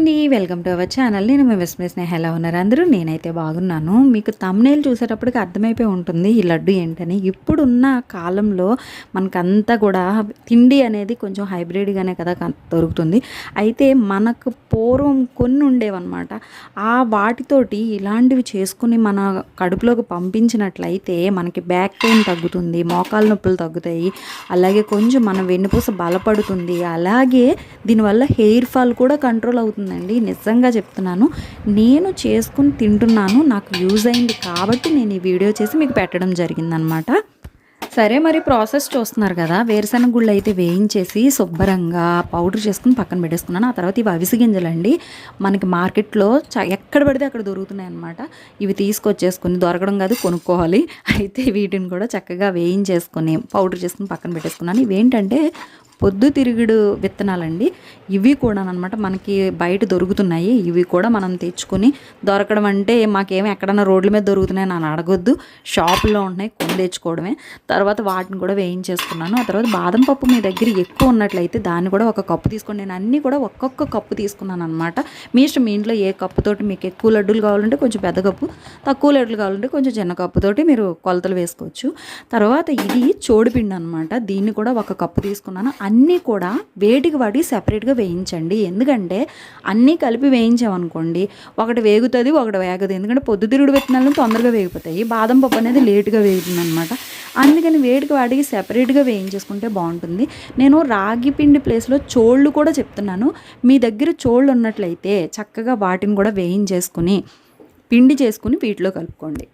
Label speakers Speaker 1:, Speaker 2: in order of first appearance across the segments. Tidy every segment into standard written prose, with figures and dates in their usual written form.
Speaker 1: అండి, welcome to our channel. నేను మీ విస్మయ స్నేహ. ఎలా ఉన్నారు అందరూ? నేనైతే బాగున్నాను. మీకు థంబ్‌నెయిల్ చూసేటప్పటికి అర్థమైపోయి ఉంటుంది ఈ లడ్డు ఏంటని. ఇప్పుడున్న కాలంలో మనకంతా కూడా తిండి అనేది కొంచెం హైబ్రిడ్‌గానే కదా దొరుకుతుంది. అయితే మనకు పూర్వం కొన్ని ఉండేవన్నమాట. వాటితోటి ఇలాంటివి చేసుకొని మన కడుపులోకి పంపించినట్లయితే మనకి బ్యాక్ పెయిన్ తగ్గుతుంది, మోకాళ్ళ నొప్పులు తగ్గుతాయి, అలాగే కొంచెం మన వెన్నుపూస బలపడుతుంది, అలాగే దీనివల్ల హెయిర్ ఫాల్ కూడా కంట్రోల్ అవుతుందండి. నిజంగా చెప్తున్నాను, నేను చేసుకుని తింటున్నాను, నాకు యూజ్ అయింది కాబట్టి నేను ఈ వీడియో చేసి మీకు పెట్టడం జరిగిందనమాట. సరే, మరి ప్రాసెస్ చూస్తున్నారు కదా. వేరుశనగ గుళ్ళు అయితే వేయించేసి శుభ్రంగా పౌడర్ చేసుకుని పక్కన పెట్టేసుకున్నాను. ఆ తర్వాత ఇవి అవిసె గింజలండి. మనకి మార్కెట్లో ఎక్కడ పడితే అక్కడ దొరుకుతున్నాయి అనమాట. ఇవి తీసుకొచ్చేసుకుని, దొరకడం కాదు కొనుక్కోవాలి. అయితే వీటిని కూడా చక్కగా వేయించేసుకొని పౌడర్ చేసుకుని పక్కన పెట్టేసుకున్నాను. ఇవేంటంటే పొద్దుతిరుగుడు విత్తనాలండి. ఇవి కూడా అనమాట మనకి బయట దొరుకుతున్నాయి. ఇవి కూడా మనం తెచ్చుకొని, దొరకడం అంటే మాకేమి ఎక్కడన్నా రోడ్ల మీద దొరుకుతున్నాయి అని అడగొద్దు, షాపుల్లో ఉంటున్నాయి, కొని తెచ్చుకోవడమే. తర్వాత వాటిని కూడా వేయించేసుకున్నాను. ఆ తర్వాత బాదం పప్పు మీ దగ్గర ఎక్కువ ఉన్నట్లయితే దాన్ని కూడా ఒక కప్పు తీసుకోండి. నేను అన్నీ కూడా ఒక్కొక్క కప్పు తీసుకున్నాను అనమాట. మీ ఇష్టం, మీ ఇంట్లో ఏ కప్పుతోటి మీకు ఎక్కువ లడ్డూలు కావాలంటే కొంచెం పెద్ద కప్పు, తక్కువ లడ్డూలు కావాలంటే కొంచెం చిన్న కప్పుతోటి మీరు కొలతలు వేసుకోవచ్చు. తర్వాత ఇది చోడిపిండి అనమాట. దీన్ని కూడా ఒక కప్పు తీసుకున్నాను. అన్నీ కూడా వేడికి వాడి సెపరేట్గా వేయించండి. ఎందుకంటే అన్నీ కలిపి వేయించామనుకోండి, ఒకటి వేగుతుంది, ఒకటి వేగదు. ఎందుకంటే పొద్దుతిరుగుడు విత్తనాలను తొందరగా వేగిపోతాయి, బాదం పప్పు అనేది లేటుగా వేగుతుంది అనమాట. అందుకని వేడికి వాడికి సెపరేట్గా వేయించేసుకుంటే బాగుంటుంది. నేను రాగి పిండి ప్లేస్లో చోళ్ళు కూడా చెప్తున్నాను. మీ దగ్గర చోళ్ళు ఉన్నట్లయితే చక్కగా వాటిని కూడా వేయించేసుకుని పిండి చేసుకుని వీటిలో కలుపుకోండి.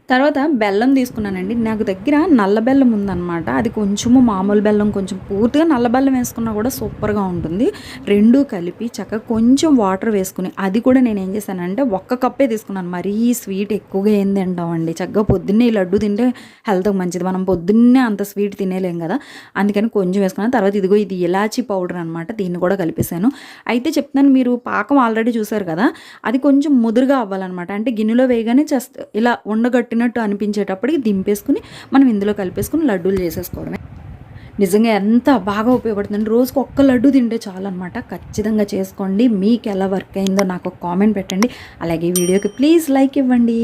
Speaker 1: తర్వాత బెల్లం తీసుకున్నానండి. నాకు దగ్గర నల్ల బెల్లం ఉందన్నమాట. అది కొంచెము మామూలు బెల్లం, కొంచెం పూర్తిగా నల్ల బెల్లం వేసుకున్నా కూడా సూపర్గా ఉంటుంది. రెండూ కలిపి చక్కగా కొంచెం వాటర్ వేసుకుని, అది కూడా నేను ఏం చేశానంటే ఒక్క కప్పే తీసుకున్నాను. మరీ స్వీట్ ఎక్కువగా ఏం తింటామండి. చక్కగా పొద్దున్నే ఈ లడ్డు తింటే హెల్త్కి మంచిది. మనం పొద్దున్నే అంత స్వీట్ తినేలేం కదా, అందుకని కొంచెం వేసుకున్నాను. తర్వాత ఇది ఇలాచీ పౌడర్ అనమాట. దీన్ని కూడా కలిపేశాను. అయితే చెప్తున్నాను, మీరు పాకం ఆల్రెడీ చూసారు కదా, అది కొంచెం ముదురుగా అవ్వాలన్నమాట. అంటే గిన్నెలో వేయగానే జస్ట్ ఇలా ఉండగట్టినట్టు అనిపించేటప్పటికి దింపేసుకుని మనం ఇందులో కలిపేసుకుని లడ్డూలు చేసేసుకోవడమే. నిజంగా ఎంత బాగా ఉపయోగపడుతుంది. రోజుకు ఒక్క లడ్డు తింటే చాలన్నమాట. ఖచ్చితంగా చేసుకోండి. మీకు ఎలా వర్క్ అయిందో నాకు ఒక కామెంట్ పెట్టండి. అలాగే ఈ వీడియోకి ప్లీజ్ లైక్ ఇవ్వండి.